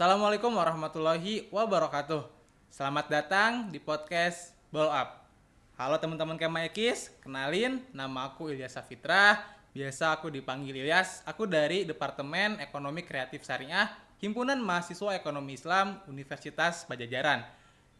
Assalamualaikum warahmatullahi wabarakatuh. Selamat datang di podcast Blow Up. Halo teman-teman Kemaikis, kenalin nama aku Ilyas Safitra. Biasa aku dipanggil Ilyas. Aku dari Departemen Ekonomi Kreatif Syariah, Himpunan Mahasiswa Ekonomi Islam Universitas Padjadjaran.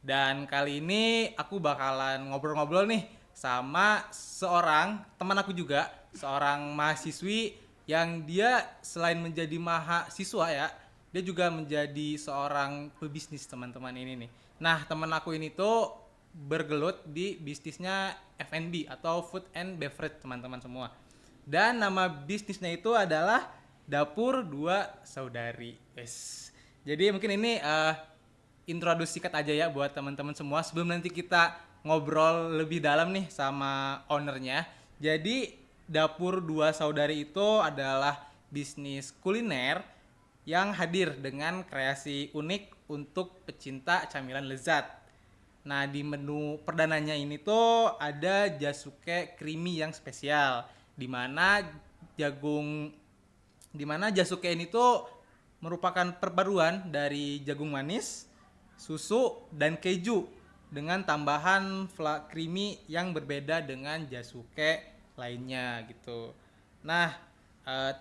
Dan kali ini aku bakalan ngobrol-ngobrol nih sama seorang teman aku juga, seorang mahasiswi yang dia selain menjadi mahasiswa ya, dia juga menjadi seorang pebisnis teman-teman ini nih. Nah, teman aku ini tuh bergelut di bisnisnya F&B atau food and beverage teman-teman semua. Dan nama bisnisnya itu adalah Dapur Dua Saudari. Yes. Jadi mungkin ini introduksi singkat aja ya buat teman-teman semua sebelum nanti kita ngobrol lebih dalam nih sama ownernya. Jadi Dapur Dua Saudari itu adalah bisnis kuliner yang hadir dengan kreasi unik untuk pecinta camilan lezat. Nah, di menu perdananya ini tuh ada jasuke creamy yang spesial, di mana jagung di mana jasuke ini tuh merupakan perpaduan dari jagung manis, susu, dan keju dengan tambahan creamy yang berbeda dengan jasuke lainnya gitu. Nah,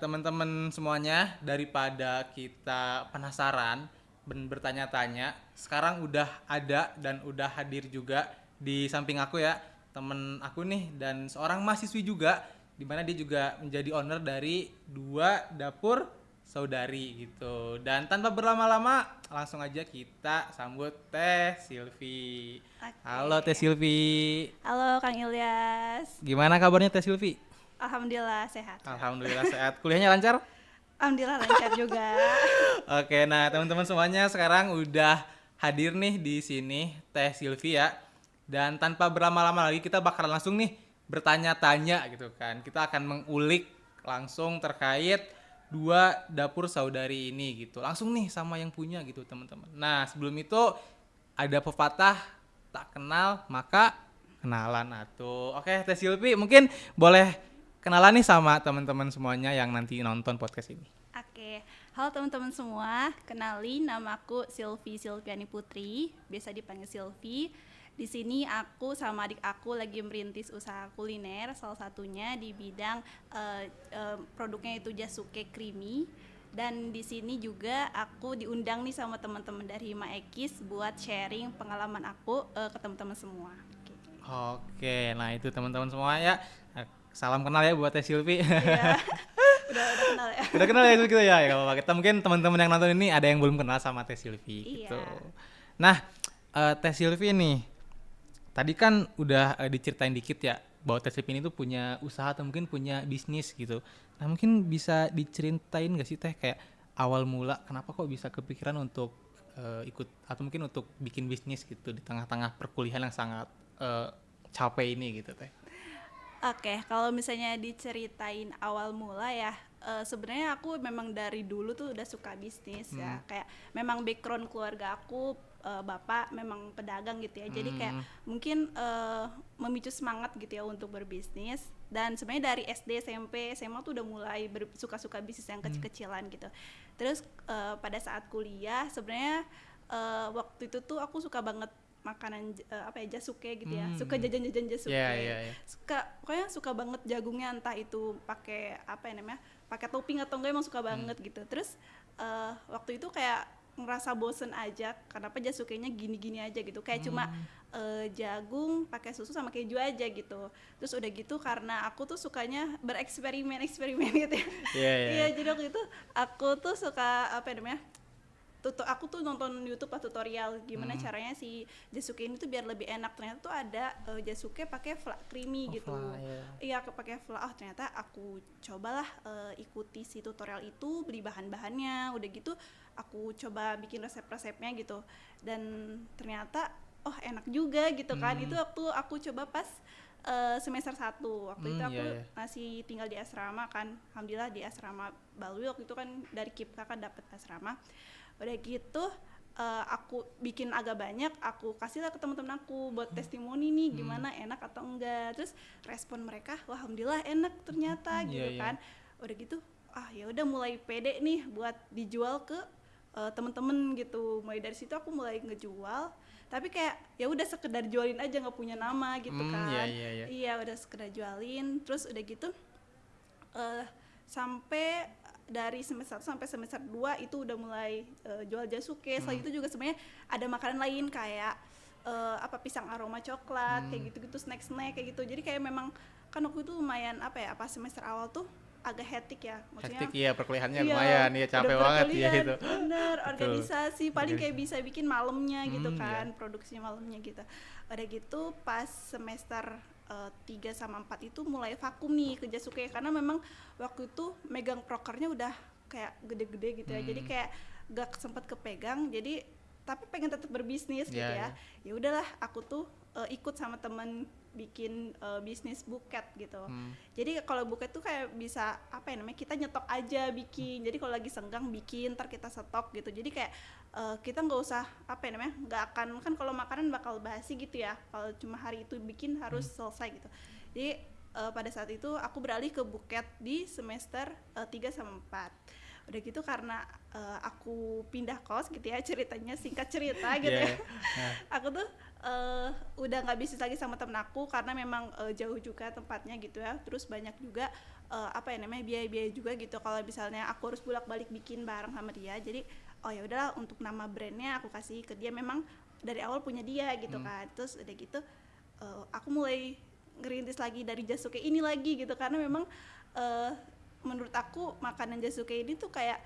teman-teman semuanya, daripada kita penasaran dan bertanya-tanya, sekarang udah ada dan udah hadir juga di samping aku ya, temen aku nih dan seorang mahasiswi juga, di mana dia juga menjadi owner dari Dua Dapur Saudari gitu. Dan tanpa berlama-lama, langsung aja kita sambut Teh Silvi. Oke. Halo Teh Silvi. Halo Kang Ilyas. Gimana kabarnya Teh Silvi? Alhamdulillah sehat. Alhamdulillah sehat. Kuliahnya lancar? Alhamdulillah lancar juga. Oke, nah teman-teman semuanya sekarang udah hadir nih di sini Teh Silvi ya. Dan tanpa berlama-lama lagi kita bakalan langsung nih bertanya-tanya gitu kan. Kita akan mengulik langsung terkait Dua Dapur Saudari ini gitu. Langsung nih sama yang punya gitu teman-teman. Nah, sebelum itu ada pepatah tak kenal maka kenalan atuh. Oke, Teh Silvi mungkin boleh kenalan nih sama teman-teman semuanya yang nanti nonton podcast ini. Oke. Halo teman-teman semua, kenalin nama aku Silvi Silviani Putri, biasa dipanggil Silvi. Di sini aku sama adik aku lagi merintis usaha kuliner, salah satunya di bidang produknya itu jasuke creamy. Dan di sini juga aku diundang nih sama teman-teman dari Maekis buat sharing pengalaman aku ke teman-teman semua. Oke, nah itu teman-teman semua ya. Salam kenal ya buat Teh Silvi. Iya. udah kenal ya. Udah kenal ya gitu ya. Ya apa kita mungkin teman-teman yang nonton ini ada yang belum kenal sama Teh Silvi gitu. Iya. Nah, Teh Silvi nih tadi kan udah diceritain dikit ya bahwa Teh Silvi ini tuh punya usaha atau mungkin punya bisnis gitu. Nah, mungkin bisa diceritain gak sih Teh kayak awal mula kenapa kok bisa kepikiran untuk ikut atau mungkin untuk bikin bisnis gitu di tengah-tengah perkuliahan yang sangat capek ini gitu Teh. Oke, kalau misalnya diceritain awal mula ya, sebenarnya aku memang dari dulu tuh udah suka bisnis ya. Kayak memang background keluarga aku bapak memang pedagang gitu ya. Jadi kayak mungkin memicu semangat gitu ya untuk berbisnis. Dan sebenarnya dari SD, SMP, SMA tuh udah mulai suka-suka bisnis yang kecil-kecilan gitu. Terus pada saat kuliah sebenarnya waktu itu tuh aku suka banget makanan jasuke gitu ya, suka jajan-jajan jasuke, pokoknya suka banget jagungnya, entah itu pakai pakai topping atau enggak, emang suka banget gitu. Terus waktu itu kayak ngerasa bosen aja, kenapa jasukenya gini-gini aja gitu, kayak cuma jagung pakai susu sama keju aja gitu. Terus udah gitu karena aku tuh sukanya bereksperimen gitu ya. Iya, jadi waktu itu aku tuh suka aku tuh nonton YouTube tutorial gimana caranya si jasuke ini tuh biar lebih enak. Ternyata tuh ada jasuke pakai fla creamy gitu. Iya, pakai fla. Ternyata aku cobalah ikuti si tutorial itu, beli bahan-bahannya. Udah gitu aku coba bikin resep-resepnya gitu. Dan ternyata enak juga gitu kan. Itu waktu aku coba pas semester 1. Waktu itu aku masih tinggal di asrama kan. Alhamdulillah di asrama Balwi waktu itu kan dari KIPKA kan dapat asrama. Udah gitu aku bikin agak banyak, aku kasih lah ke teman-teman aku buat testimoni nih gimana, enak atau enggak. Terus respon mereka, wah alhamdulillah enak ternyata gitu kan. Udah gitu ya udah mulai pede nih buat dijual ke temen-temen gitu. Mulai dari situ aku mulai ngejual, tapi kayak ya udah sekedar jualin aja, nggak punya nama gitu Iya kan. iya iya. Iya, udah sekedar jualin. Terus udah gitu sampai dari semester 1 sampai semester 2 itu udah mulai jual jasuke. Selain itu juga sebenarnya ada makanan lain kayak apa pisang aroma coklat kayak gitu-gitu, snack kayak gitu. Jadi kayak memang kan waktu itu lumayan apa ya, pas semester awal tuh agak hektik ya, maksudnya Hektik iya, perkuliahannya iya lumayan ya, udah capek banget ya berkuliah itu. bener, Betul. organisasi paling kayak bisa bikin malamnya gitu Iya. kan, produksi malamnya gitu. Udah gitu pas semester 3 sama 4 itu mulai vakum nih ke Jasuke, karena memang waktu itu megang prokernya udah kayak gede-gede gitu ya, jadi kayak gak sempet kepegang, jadi tapi pengen tetap berbisnis gitu Iya, ya. iya. Ya udahlah aku tuh ikut sama temen bikin bisnis buket gitu. Jadi kalau buket tuh kayak bisa apa ya namanya, kita nyetok aja bikin, jadi kalau lagi senggang bikin ntar kita stok gitu. Jadi kayak kita nggak usah apa ya namanya, nggak akan, kan kalau makanan bakal basi gitu ya kalau cuma hari itu bikin harus selesai gitu. Jadi pada saat itu aku beralih ke buket di semester 3 sama 4. Udah gitu karena aku pindah kos gitu ya, ceritanya singkat cerita gitu Iya, ya. iya. Aku tuh udah nggak bisnis lagi sama temen aku karena memang jauh juga tempatnya gitu ya. Terus banyak juga apa ya namanya, biaya-biaya juga gitu kalau misalnya aku harus bolak-balik bikin bareng sama dia. Jadi oh ya udahlah, untuk nama brandnya aku kasih ke dia, memang dari awal punya dia gitu kan. Terus udah gitu aku mulai ngerintis lagi dari Jasuke ini lagi gitu, karena memang menurut aku makanan Jasuke ini tuh kayak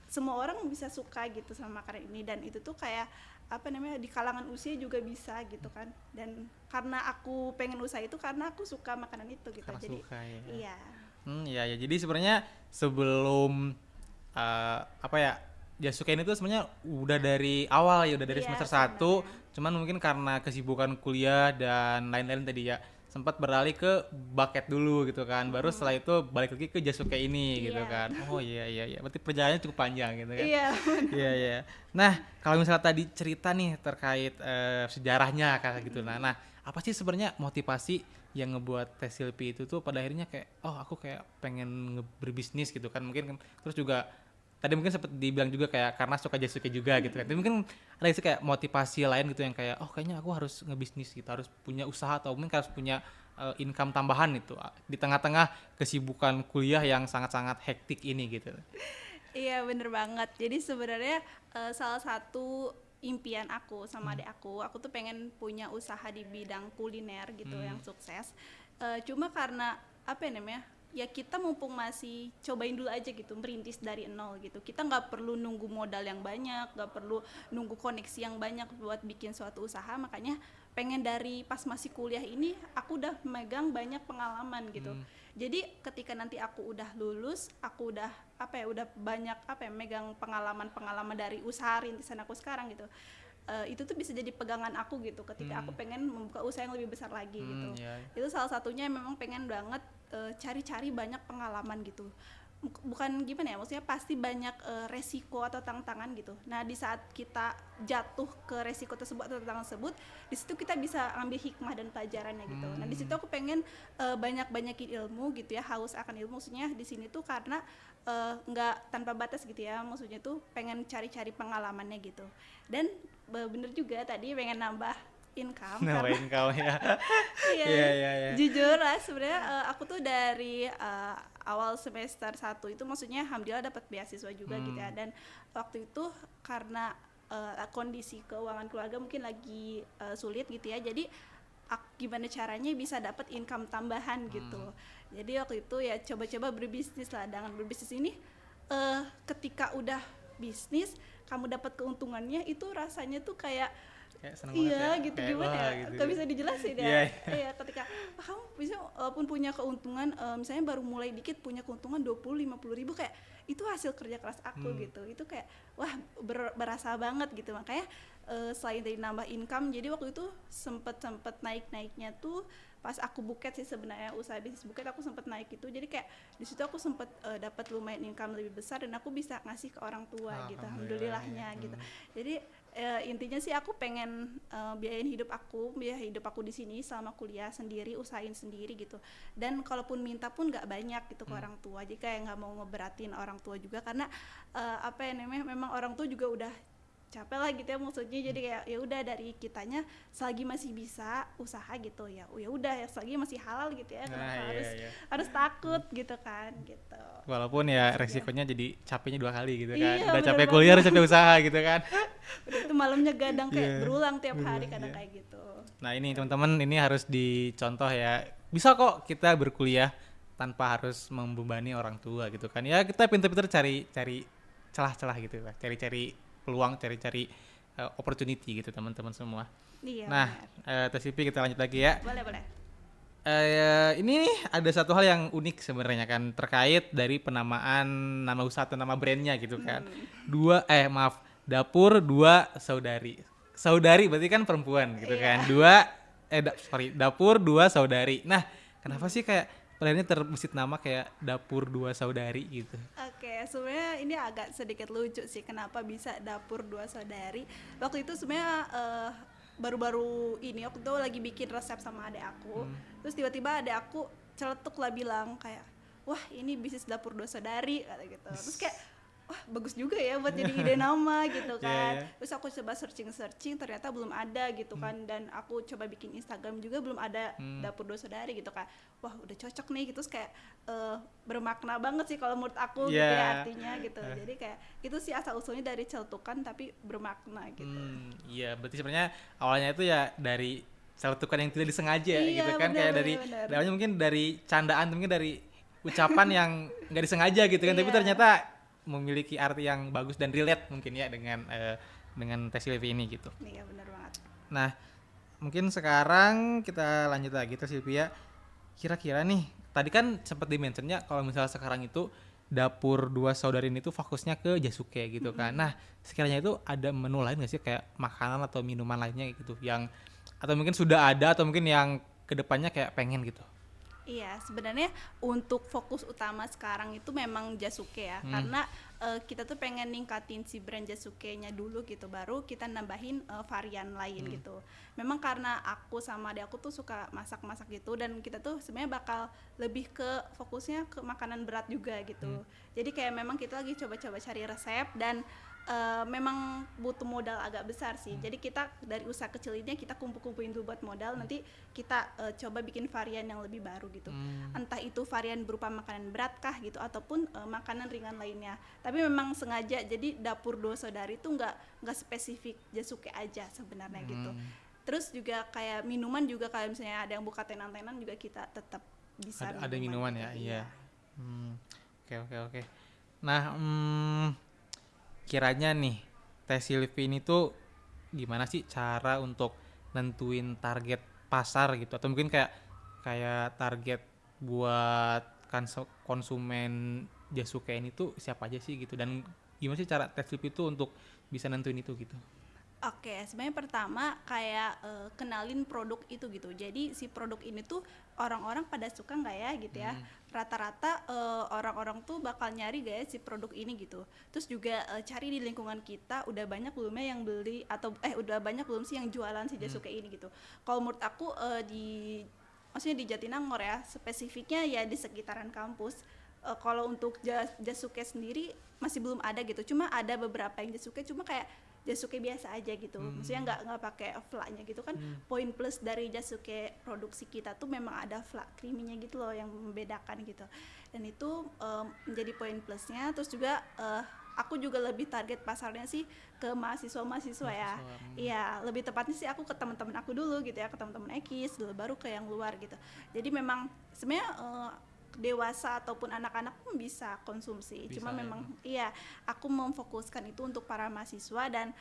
semua orang bisa suka gitu sama makanan ini, dan itu tuh kayak apa namanya, di kalangan usia juga bisa gitu kan. Dan karena aku pengen usaha itu karena aku suka makanan itu gitu. Karena Jadi suka ya. iya. Iya ya. Jadi sebenarnya sebelum apa ya, Jasuke ini tuh sebenarnya udah dari awal ya, udah dari Iya, semester 1, sebenarnya. cuman mungkin karena kesibukan kuliah dan lain-lain tadi ya, sempat beralih ke bucket dulu gitu kan. Baru setelah itu balik lagi ke Jasuke ini gitu Iya. kan. Oh iya iya iya. Berarti perjalanannya cukup panjang gitu kan. Iya. Iya iya. Nah, kalau misalnya tadi cerita nih terkait sejarahnya kayak gitu. Nah, apa sih sebenarnya motivasi yang ngebuat Teh Silpi itu tuh pada akhirnya kayak, oh aku kayak pengen berbisnis gitu kan. Mungkin kan terus juga tadi mungkin sempat dibilang juga kayak karena suka Jasuke juga gitu kan. Tapi mungkin ada sih kayak motivasi lain gitu yang kayak, oh kayaknya aku harus ngebisnis gitu, harus punya usaha atau mungkin harus punya income tambahan itu di tengah-tengah kesibukan kuliah yang sangat-sangat hektik ini gitu. Iya, bener banget. Jadi sebenarnya salah satu impian aku sama adik aku tuh pengen punya usaha di bidang kuliner gitu yang sukses. Cuma karena apa ya namanya, ya kita mumpung masih cobain dulu aja gitu, merintis dari nol gitu. Kita nggak perlu nunggu modal yang banyak, nggak perlu nunggu koneksi yang banyak buat bikin suatu usaha. Makanya pengen dari pas masih kuliah ini aku udah megang banyak pengalaman gitu. Jadi ketika nanti aku udah lulus, aku udah apa ya, udah banyak apa ya, megang pengalaman dari usaha rintisan aku sekarang gitu. Itu tuh bisa jadi pegangan aku gitu ketika aku pengen membuka usaha yang lebih besar lagi gitu. Iya. Itu salah satunya memang pengen banget cari-cari banyak pengalaman gitu. Bukan gimana ya, maksudnya pasti banyak resiko atau tantangan gitu. Nah di saat kita jatuh ke resiko tersebut atau tantangan tersebut, di situ kita bisa ambil hikmah dan pelajarannya gitu. Nah di situ aku pengen banyakin ilmu gitu ya, haus akan ilmu. Maksudnya di sini tuh karena nggak tanpa batas gitu ya, maksudnya tuh pengen cari-cari pengalamannya gitu. Dan bener juga tadi pengen nambah income karena Nambahin kau ya. iya, Iya iya iya. jujur lah sebenarnya aku tuh dari awal semester 1 itu maksudnya alhamdulillah dapat beasiswa juga gitu ya. Dan waktu itu karena kondisi keuangan keluarga mungkin lagi sulit gitu ya, jadi gimana caranya bisa dapat income tambahan gitu. Jadi waktu itu ya coba-coba berbisnis lah. Dengan berbisnis ini ketika udah bisnis kamu dapat keuntungannya, itu rasanya tuh kayak Kayak seneng iya banget ya. gitu, Kayak, gimana wah, ya, gitu. gak bisa dijelasin ya. Iya, Iya, ketika kamu bisa walaupun punya keuntungan misalnya baru mulai dikit punya keuntungan 20-50 ribu, kayak itu hasil kerja keras aku gitu. Itu kayak wah berasa banget gitu. Makanya selain dari nambah income, jadi waktu itu sempet naiknya tuh pas aku buket sih sebenarnya, usaha bisnis buket aku sempet naik gitu. Jadi kayak di situ aku sempet dapat lumayan income lebih besar dan aku bisa ngasih ke orang tua gitu, alhamdulillahnya gitu. Jadi intinya sih aku pengen biaya hidup aku di sini selama kuliah sendiri, usahain sendiri gitu. Dan kalaupun minta pun nggak banyak gitu ke orang tua. Jadi kayak nggak mau ngeberatin orang tua juga karena apa ya namanya, memang orang tua juga udah capek lah gitu ya maksudnya. Jadi kayak ya udah dari kitanya selagi masih bisa usaha gitu ya udah ya selagi masih halal gitu ya, kenapa harus takut gitu kan gitu. Walaupun ya resikonya jadi capeknya 2 kali gitu kan. Iya, Udah bener capek banget. kuliah, harus capek usaha gitu kan. Udah itu malamnya gadang kayak Iya. berulang tiap hari Berulang, kadang iya. kayak gitu. Nah ini teman-teman, ini harus dicontoh ya. Bisa kok kita berkuliah tanpa harus membebani orang tua gitu kan. Ya kita pintar-pintar cari celah-celah gitu lah. Cari-cari peluang, cari-cari opportunity gitu teman-teman semua. Iya, Nah, benar. TCP kita lanjut lagi ya. Boleh. Ini nih ada satu hal yang unik sebenarnya kan, terkait dari penamaan nama usaha atau nama brandnya gitu kan. Dapur dua saudari. Saudari berarti kan perempuan gitu kan. Dapur dua saudari. Nah, kenapa sih kayak brandnya terbesit nama kayak Dapur Dua Saudari gitu? Oke, sebenarnya ini agak sedikit lucu sih kenapa bisa Dapur Dua Saudari. Waktu itu sebenarnya baru-baru ini waktu itu lagi bikin resep sama adek aku. Terus tiba-tiba adek aku celetuk lah bilang kayak, "Wah, ini bisnis Dapur Dua Saudari," kata gitu. Terus kayak, wah bagus juga ya buat jadi ide nama gitu kan. Iya. Terus aku coba searching ternyata belum ada gitu kan, dan aku coba bikin Instagram juga belum ada Dapur Dua Saudari gitu kan. Wah udah cocok nih gitu, terus kayak bermakna banget sih kalau menurut aku gitu ya artinya gitu. Jadi kayak itu sih asal usulnya dari celetukan tapi bermakna gitu. Iya, berarti sebenarnya awalnya itu ya dari celetukan yang tidak disengaja Iya, gitu kan, benar, kayak dari benar. awalnya mungkin dari candaan, mungkin dari ucapan yang nggak disengaja gitu kan, tapi Iya. ternyata memiliki arti yang bagus dan relate mungkin ya dengan Teh Silvi ini gitu. Iya benar banget. Nah, mungkin sekarang kita lanjut lagi Teh Silvia. Kira-kira nih, tadi kan sempat di-mention-nya kalau misalnya sekarang itu Dapur Dua Saudari ini tuh fokusnya ke Jasuke gitu kan. Nah, sekiranya itu ada menu lain nggak sih, kayak makanan atau minuman lainnya gitu yang atau mungkin sudah ada atau mungkin yang kedepannya kayak pengen gitu? Iya, sebenarnya untuk fokus utama sekarang itu memang Jasuke ya, karena kita tuh pengen ningkatin si brand Jasuke-nya dulu gitu, baru kita nambahin varian lain gitu. Memang karena aku sama adek aku tuh suka masak-masak gitu, dan kita tuh sebenarnya bakal lebih ke fokusnya ke makanan berat juga gitu. Jadi kayak memang kita lagi coba-coba cari resep, dan memang butuh modal agak besar sih. Jadi kita dari usaha kecil ini kita kumpul-kumpulin dulu buat modal, nanti kita coba bikin varian yang lebih baru gitu. Entah itu varian berupa makanan berat kah gitu, ataupun makanan ringan lainnya. Tapi memang sengaja jadi Dapur Dua Saudari itu nggak spesifik Jasuke aja sebenarnya gitu. Terus juga kayak minuman juga, kayak misalnya ada yang buka tenan-tenan juga kita tetap bisa Ada minuman gitu. ya, iya. Oke. Nah, kiranya nih Teh Silvi ini tuh gimana sih cara untuk nentuin target pasar gitu, atau mungkin kayak target buat konsumen Jasuke ini tuh siapa aja sih gitu, dan gimana sih cara Teh Silvi itu untuk bisa nentuin itu gitu? Oke, sebenarnya pertama kayak kenalin produk itu gitu. Jadi si produk ini tuh orang-orang pada suka nggak ya gitu ya. Rata-rata orang-orang tuh bakal nyari gak ya si produk ini gitu. Terus juga cari di lingkungan kita udah banyak belumnya yang beli, atau udah banyak belum sih yang jualan si Jasuke ini gitu. Kalau menurut aku maksudnya di Jatinangor ya, spesifiknya ya di sekitaran kampus. Kalau untuk Jasuke sendiri masih belum ada gitu. Cuma ada beberapa yang Jasuke, cuma kayak Jasuke biasa aja gitu, maksudnya nggak pakai flaknya gitu kan. Poin plus dari Jasuke produksi kita tuh memang ada flak creaminya gitu loh yang membedakan gitu, dan itu menjadi poin plusnya. Terus juga aku juga lebih target pasarnya sih ke mahasiswa ya. Iya, lebih tepatnya sih aku ke teman-teman aku dulu gitu ya, ke teman-teman Ekis dulu, baru ke yang luar gitu. Jadi memang sebenarnya dewasa ataupun anak-anak pun bisa konsumsi. Cuma memang iya, aku memfokuskan itu untuk para mahasiswa, dan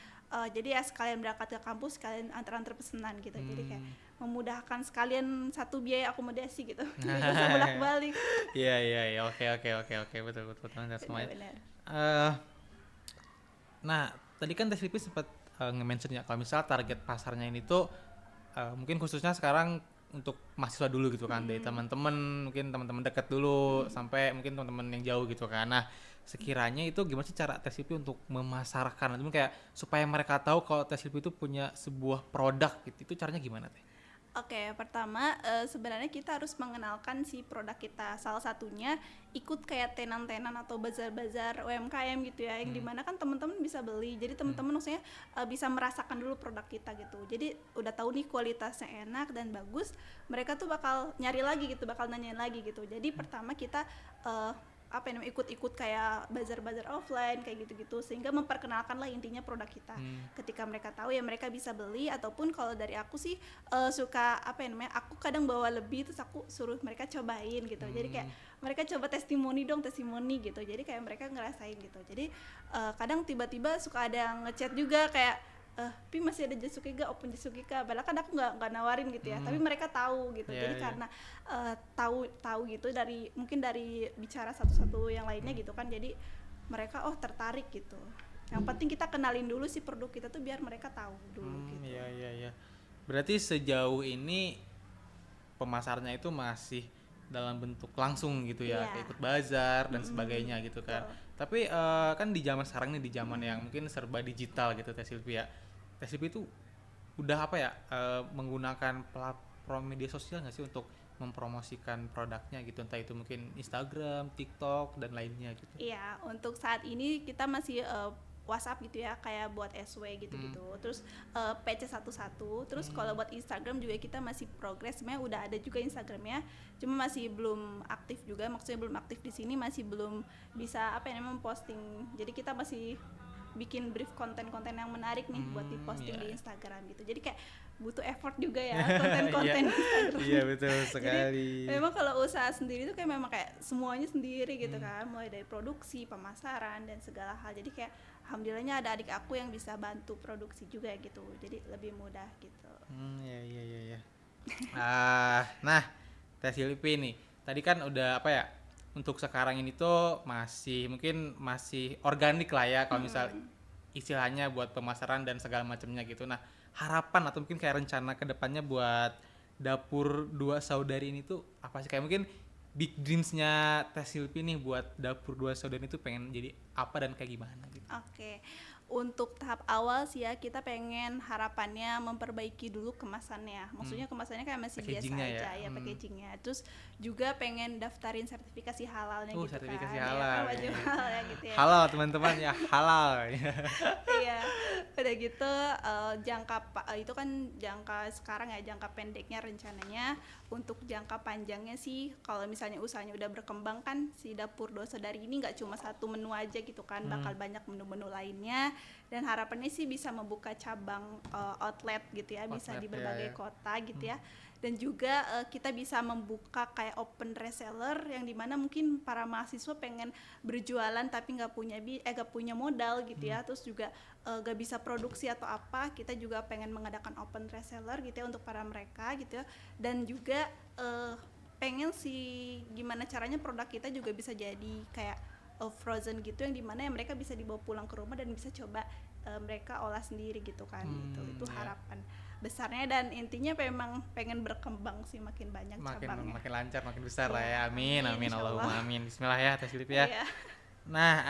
jadi ya sekalian berangkat ke kampus, sekalian antar-antar pesanan gitu. Jadi kayak memudahkan sekalian satu biaya akomodasi gitu. Nggak usah bolak-balik. Iya, oke, betul teman-teman semuanya. Benar. Nah, tadi kan Teh Silvi sempat nge-mention ya kalau misal target pasarnya ini tuh mungkin khususnya sekarang untuk mahasiswa dulu gitu kan, dari teman-teman, mungkin teman-teman dekat dulu sampai mungkin teman-teman yang jauh gitu kan. Nah, sekiranya itu gimana sih cara TESILP untuk memasarkan, itu kayak supaya mereka tahu kalau TESILP itu punya sebuah produk gitu, itu caranya gimana teh? Oke, pertama sebenarnya kita harus mengenalkan si produk kita. Salah satunya ikut kayak tenan-tenan atau bazar-bazar UMKM gitu ya, yang dimana kan teman-teman bisa beli. Jadi teman-teman maksudnya bisa merasakan dulu produk kita gitu. Jadi udah tahu nih kualitasnya enak dan bagus, mereka tuh bakal nyari lagi gitu, bakal nanyain lagi gitu. Jadi pertama kita apa namanya ikut-ikut kayak bazar-bazar offline kayak gitu-gitu, sehingga memperkenalkan lah intinya produk kita. Ketika mereka tahu ya mereka bisa beli, ataupun kalau dari aku sih suka apa ya namanya, aku kadang bawa lebih terus aku suruh mereka cobain gitu. Jadi kayak mereka coba testimoni gitu, jadi kayak mereka ngerasain gitu. Jadi kadang tiba-tiba suka ada yang ngechat juga kayak Pi masih ada Jasuke gak, open Jasuke kak, padahal kan aku nggak nawarin gitu ya, tapi mereka tahu gitu. Jadi karena tahu gitu dari mungkin dari bicara satu-satu yang lainnya gitu kan, jadi mereka tertarik gitu. Yang penting kita kenalin dulu si produk kita tuh biar mereka tahu dulu gitu. Iya. Berarti sejauh ini pemasarannya itu masih dalam bentuk langsung gitu ya, kayak ikut bazar dan sebagainya gitu kan. Tapi kan di zaman sekarang nih, di zaman yang mungkin serba digital gitu TESILP ya. TESILP itu udah apa ya, menggunakan platform media sosial nggak sih untuk mempromosikan produknya gitu, entah itu mungkin Instagram, TikTok dan lainnya gitu. Iya, untuk saat ini kita masih WhatsApp gitu ya, kayak buat SW gitu-gitu. Terus PC11. Terus kalau buat Instagram juga kita masih progres. Sebenarnya udah ada juga Instagramnya, cuma masih belum aktif juga. Maksudnya belum aktif di sini, masih belum bisa apa ya namanya memposting. Jadi kita masih bikin brief konten-konten yang menarik nih buat diposting di Instagram gitu. Jadi kayak butuh effort juga ya konten-konten Instagram. Iya betul sekali. Jadi memang kalau usaha sendiri tuh kayak memang kayak semuanya sendiri gitu kan, mulai dari produksi, pemasaran dan segala hal. Jadi kayak alhamdulillahnya ada adik aku yang bisa bantu produksi juga gitu. Jadi lebih mudah gitu. Iya. Nah, TESILP nih. Tadi kan udah apa ya? Untuk sekarang ini tuh mungkin masih organik lah ya, kalau misal istilahnya buat pemasaran dan segala macamnya gitu. Nah, harapan atau mungkin kayak rencana kedepannya buat dapur dua saudari ini tuh apa sih? Kayak mungkin big dreams-nya TESILP nih buat dapur dua saudari itu pengen jadi apa dan kayak gimana gitu. Oke. Untuk tahap awal sih ya, kita pengen harapannya memperbaiki dulu kemasannya. Maksudnya kemasannya kayak masih biasa aja ya packagingnya. Terus juga pengen daftarin sertifikasi halalnya gitu sertifikasi kan. halal. Ya, wajib halal ya gitu ya. Halal teman-teman ya, halal. Iya. Udah gitu itu kan jangka sekarang ya, jangka pendeknya rencananya. Untuk jangka panjangnya sih kalau misalnya usahanya udah berkembang kan, si dapur dua saudari ini nggak cuma satu menu aja gitu kan, bakal banyak menu-menu lainnya, dan harapannya sih bisa membuka cabang outlet gitu ya, bisa di berbagai kota gitu ya. Dan juga kita bisa membuka kayak open reseller yang dimana mungkin para mahasiswa pengen berjualan tapi nggak punya modal gitu ya, terus juga nggak bisa produksi atau apa, kita juga pengen mengadakan open reseller gitu ya untuk para mereka gitu ya. Dan juga pengen sih gimana caranya produk kita juga bisa jadi kayak frozen gitu, yang dimana ya mereka bisa dibawa pulang ke rumah dan bisa coba mereka olah sendiri gitu kan. Itu harapan besarnya, dan intinya memang pengen berkembang sih, makin banyak cabangnya, makin lancar, makin besar lah ya. Amin Allahumma amin. Bismillah ya TESILP ya. Iya. Nah,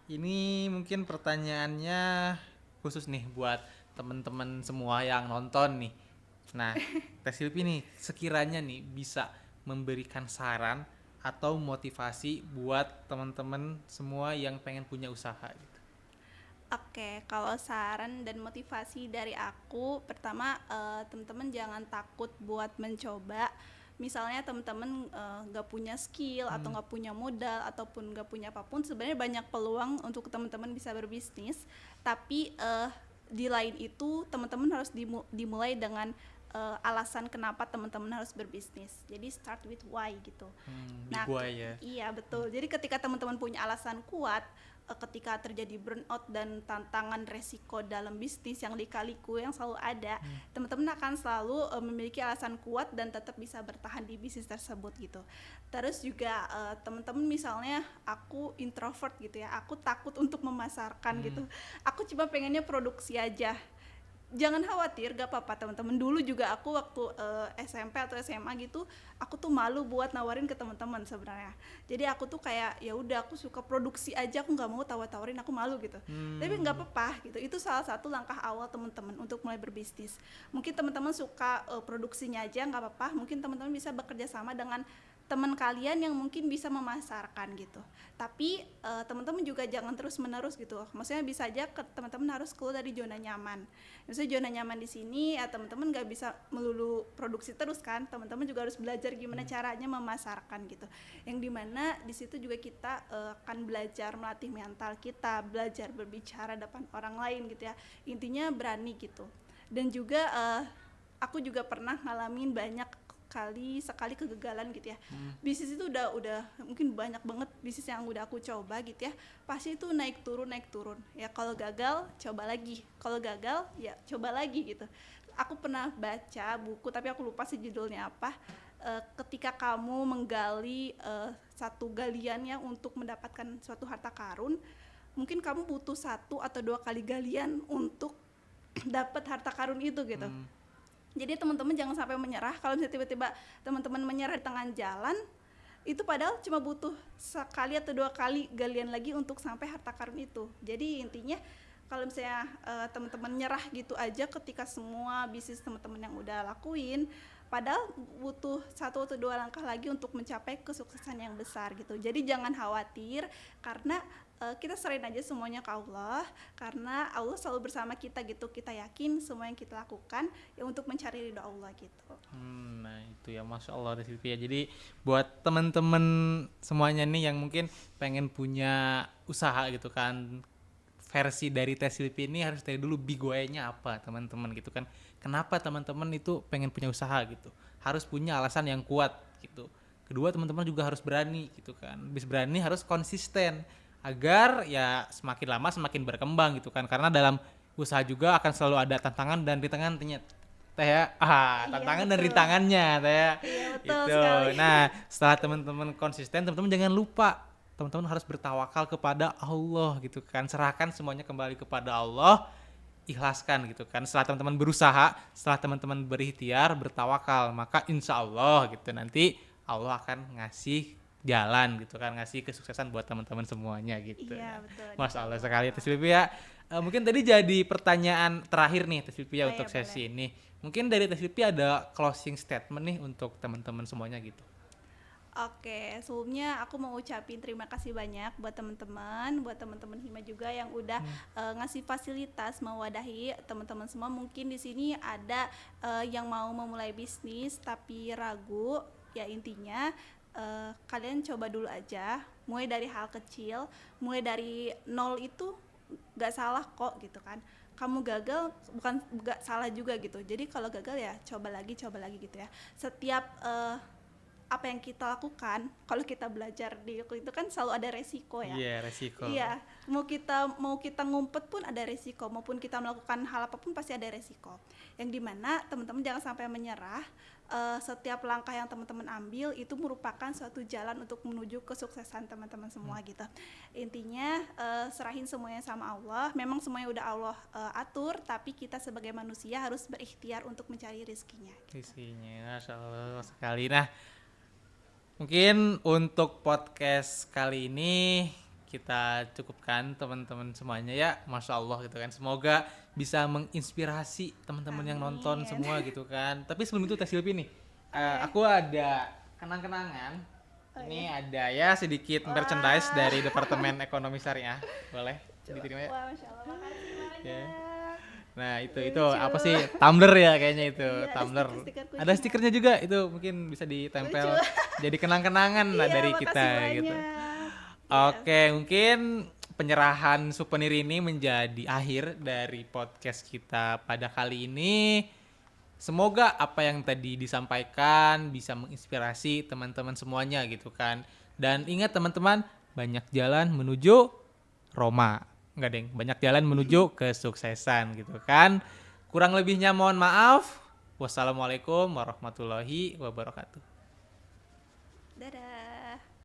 ini mungkin pertanyaannya khusus nih buat teman-teman semua yang nonton nih. Nah, TESILP nih sekiranya nih bisa memberikan saran atau motivasi buat teman-teman semua yang pengen punya usaha gitu. Oke, kalau saran dan motivasi dari aku, pertama teman-teman jangan takut buat mencoba. Misalnya teman-teman nggak punya skill atau nggak punya modal ataupun nggak punya apapun, sebenarnya banyak peluang untuk teman-teman bisa berbisnis. Tapi di lain itu teman-teman harus dimulai dengan alasan kenapa teman-teman harus berbisnis. Jadi start with why gitu. Big why ya. Iya betul. Jadi ketika teman-teman punya alasan kuat, ketika terjadi burnout dan tantangan resiko dalam bisnis yang lika-liku yang selalu ada, teman-teman akan selalu memiliki alasan kuat dan tetap bisa bertahan di bisnis tersebut gitu. Terus juga teman-teman misalnya aku introvert gitu ya, aku takut untuk memasarkan gitu, aku cuma pengennya produksi aja. jangan khawatir, gak apa-apa teman-teman. Dulu juga aku waktu SMP atau SMA gitu, aku tuh malu buat nawarin ke teman-teman sebenarnya. Jadi aku tuh kayak ya udah, aku suka produksi aja, aku nggak mau tawar-tawarin, aku malu gitu. Tapi nggak apa-apa gitu. Itu salah satu langkah awal teman-teman untuk mulai berbisnis. Mungkin teman-teman suka produksinya aja, nggak apa-apa. Mungkin teman-teman bisa bekerja sama dengan teman kalian yang mungkin bisa memasarkan gitu. Tapi teman-teman juga jangan terus-menerus gitu. Maksudnya bisa aja teman-teman harus keluar dari zona nyaman. Misalnya zona nyaman di sini ya teman-teman nggak bisa melulu produksi terus kan. Teman-teman juga harus belajar gimana caranya memasarkan gitu. Yang dimana di situ juga kita akan belajar melatih mental kita, belajar berbicara depan orang lain gitu ya. Intinya berani gitu. Dan juga aku juga pernah ngalamin banyak sekali kegagalan gitu ya. Bisnis itu udah mungkin banyak banget bisnis yang udah aku coba gitu ya. Pasti itu naik turun. Ya kalau gagal coba lagi. Kalau gagal ya coba lagi gitu. Aku pernah baca buku tapi aku lupa sih judulnya apa. Ketika kamu menggali satu galian ya untuk mendapatkan suatu harta karun, mungkin kamu butuh 1 atau 2 kali galian untuk dapat harta karun itu gitu. Jadi teman-teman jangan sampai menyerah. Kalau misalnya tiba-tiba teman-teman menyerah di tengah jalan, itu padahal cuma butuh 1 atau 2 kali galian lagi untuk sampai harta karun itu. Jadi intinya kalau misalnya teman-teman nyerah gitu aja ketika semua bisnis teman-teman yang udah lakuin, padahal butuh 1 atau 2 langkah lagi untuk mencapai kesuksesan yang besar gitu. Jadi jangan khawatir karena kita serahin aja semuanya ke Allah, karena Allah selalu bersama kita gitu. Kita yakin semua yang kita lakukan ya untuk mencari ridho Allah gitu. Nah itu ya, Masya Allah Silvi ya. Jadi buat teman-teman semuanya nih yang mungkin pengen punya usaha gitu kan, versi dari Teh Silvi ini harus dari dulu big why-nya apa teman-teman gitu kan. Kenapa teman-teman itu pengen punya usaha gitu, harus punya alasan yang kuat gitu. Kedua, teman-teman juga harus berani gitu kan. Bis berani harus konsisten agar ya semakin lama semakin berkembang gitu kan. Karena dalam usaha juga akan selalu ada tantangan dan rintangan Teh ya. Tantangan dan rintangannya Teh ya. Iya, betul Gitu. sekali. Nah, setelah teman-teman konsisten, teman-teman jangan lupa teman-teman harus bertawakal kepada Allah gitu kan. Serahkan semuanya kembali kepada Allah, ikhlaskan gitu kan. Setelah teman-teman berusaha, setelah teman-teman berikhtiar, bertawakal, maka insya Allah gitu nanti Allah akan ngasih jalan gitu kan, ngasih kesuksesan buat teman-teman semuanya gitu. Iya, betul. Masya Allah sekali Teh Silvi ya. Mungkin tadi jadi pertanyaan terakhir nih Teh Silvi ya untuk Boleh, sesi ini. Mungkin dari Teh Silvi ada closing statement nih untuk teman-teman semuanya gitu. Oke, sebelumnya aku mau ucapin terima kasih banyak buat teman-teman Hima juga yang udah ngasih fasilitas mewadahi teman-teman semua. Mungkin di sini ada yang mau memulai bisnis tapi ragu. Ya intinya kalian coba dulu aja, mulai dari hal kecil, mulai dari nol itu gak salah kok gitu kan. Kamu gagal bukan gak salah juga gitu. Jadi kalau gagal ya coba lagi gitu ya. Setiap apa yang kita lakukan, kalau kita belajar di itu kan selalu ada resiko ya. Iya, resiko. Iya, mau kita ngumpet pun ada resiko, maupun kita melakukan hal apapun pasti ada resiko. Yang dimana teman-teman jangan sampai menyerah. Setiap langkah yang teman-teman ambil itu merupakan suatu jalan untuk menuju kesuksesan teman-teman semua gitu. Intinya serahin semuanya sama Allah. Memang semuanya udah Allah atur, tapi kita sebagai manusia harus berikhtiar untuk mencari rezekinya. Isinya, Masya Allah sekali. Nah, mungkin untuk podcast kali ini kita cukupkan teman-teman semuanya ya. Masya Allah gitu kan. Semoga bisa menginspirasi teman-teman yang nonton semua gitu kan. Tapi sebelum itu Teh Silvi nih, aku ada kenang-kenangan. Ini ada ya sedikit merchandise dari Departemen Ekonomi Syariah. Boleh diterima ya? Wah, Masya Allah, makasih banyak. Ya. Nah itu Lucu. apa sih, tumbler ya kayaknya itu. Iya, Tumbler stiker kucing ada ya. stikernya juga, itu mungkin bisa ditempel jadi kenang-kenangan lah Iya, dari makasih kita gitu. banyak. Oke, mungkin penyerahan souvenir ini menjadi akhir dari podcast kita pada kali ini. Semoga apa yang tadi disampaikan bisa menginspirasi teman-teman semuanya gitu kan. Dan ingat teman-teman, banyak jalan menuju Roma. Enggak deng, banyak jalan menuju kesuksesan gitu kan. Kurang lebihnya mohon maaf. Wassalamualaikum warahmatullahi wabarakatuh. Dadah.